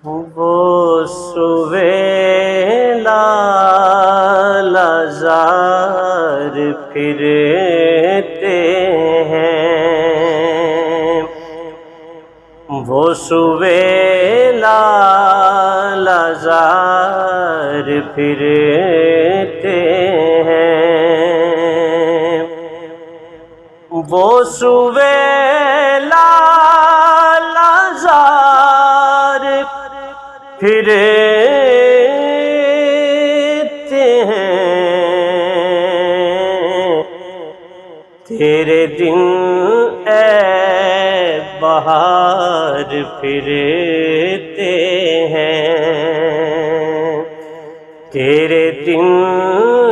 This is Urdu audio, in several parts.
وہ سویلال زار پھرتے ہیں، وہ سویلال زار پھرتے ہیں، وہ سویلال زار پھرتے ہیں، تیرے دن اے بہار پھرتے ہیں، تیرے دن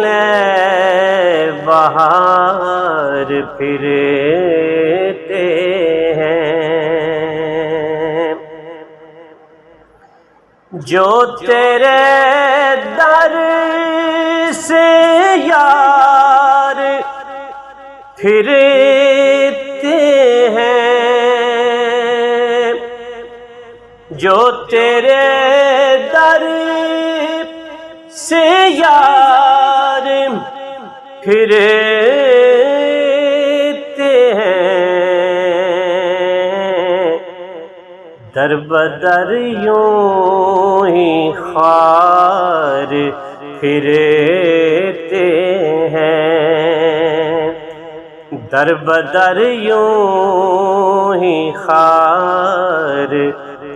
اے بہار پھرتے ہیں، جو تیرے در سے یار پھرتے ہیں، جو تیرے در سے یار پھرتے ہیں، در بدر یوں ہی خار پھرتے ہیں، در بدر یوں ہی خار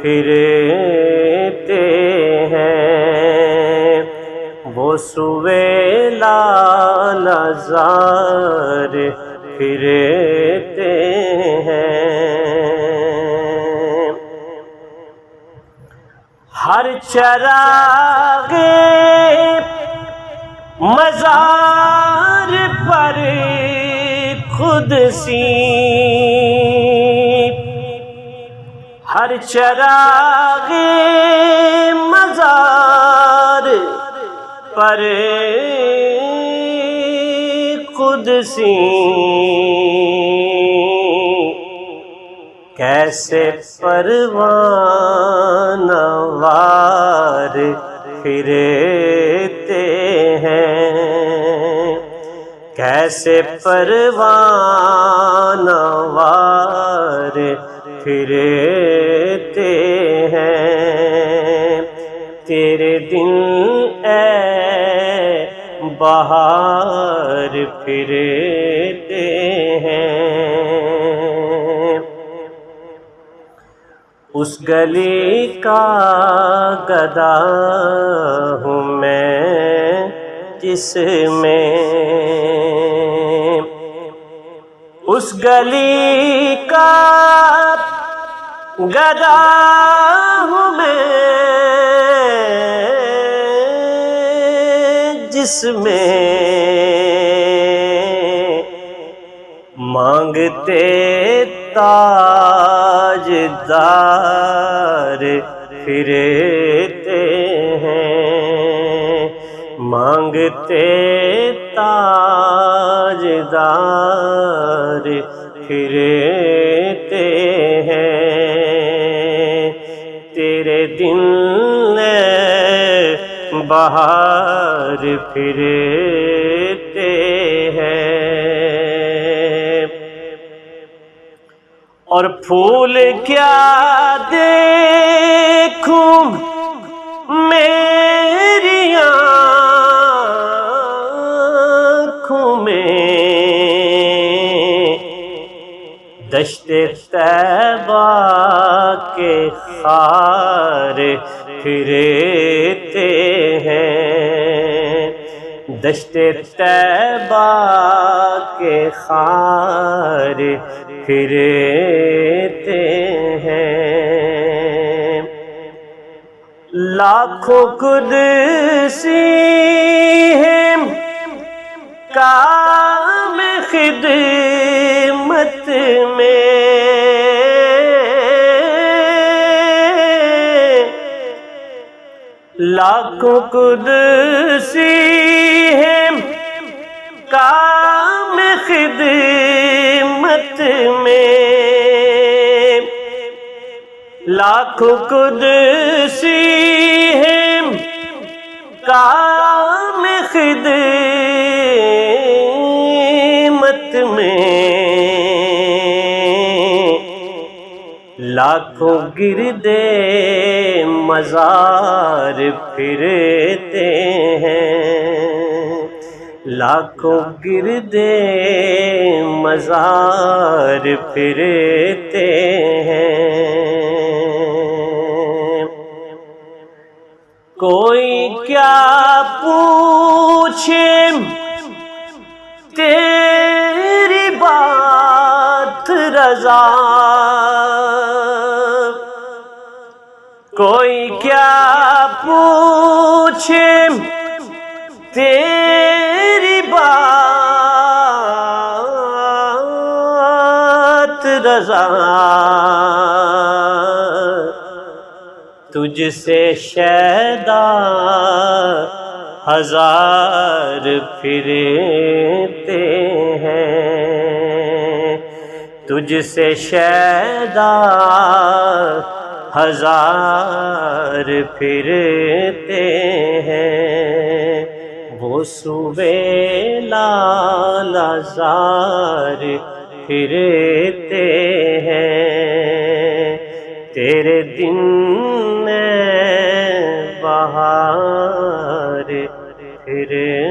پھرتے ہیں، وہ سویلال زار پھرتے ہیں، ہر چراغ مزار پر قدسی، ہر چراغ مزار پر قدسی، کیسے پروانہ وار پھرتے ہیں، کیسے پروانہ وار پھرتے ہیں، تیرے دن اے بہار پھرتے ہیں، اس گلی کا گدا ہوں میں جس میں، اس گلی کا گدا ہوں میں جس میں مانگتے تاجدار پھرتے ہیں، مانگتے تاجدار پھرتے ہیں، تیرے دن بہار پھرتے ہیں، اور پھول کیا دیکھوں میری آنکھوں میں، دشت طیبہ کے خار پھرتے ہیں، دشت طیبہ کے خار پھرتے ہیں، لاکھوں قدسی ہیں کام خدمت میں، لاکھوں قدسی ہیں کام خدمت میں، لاکھوں قدسی ہیں کام خدمت میں، لاکھوں گردے مزار پھرتے ہیں، لاکھوں گردے مزار پھرتے ہیں۔ کوئی کیا پوچھے تیری بات رضا، کوئی کیا پوچھے تیری بات رضا، تجھ سے شیدا ہزار پھرتے ہیں، تجھ سے شیدا ہزار پھرتے ہیں، وہ سوے لالا زار پھرتے ہیں، تیرے دن بہار پھرتے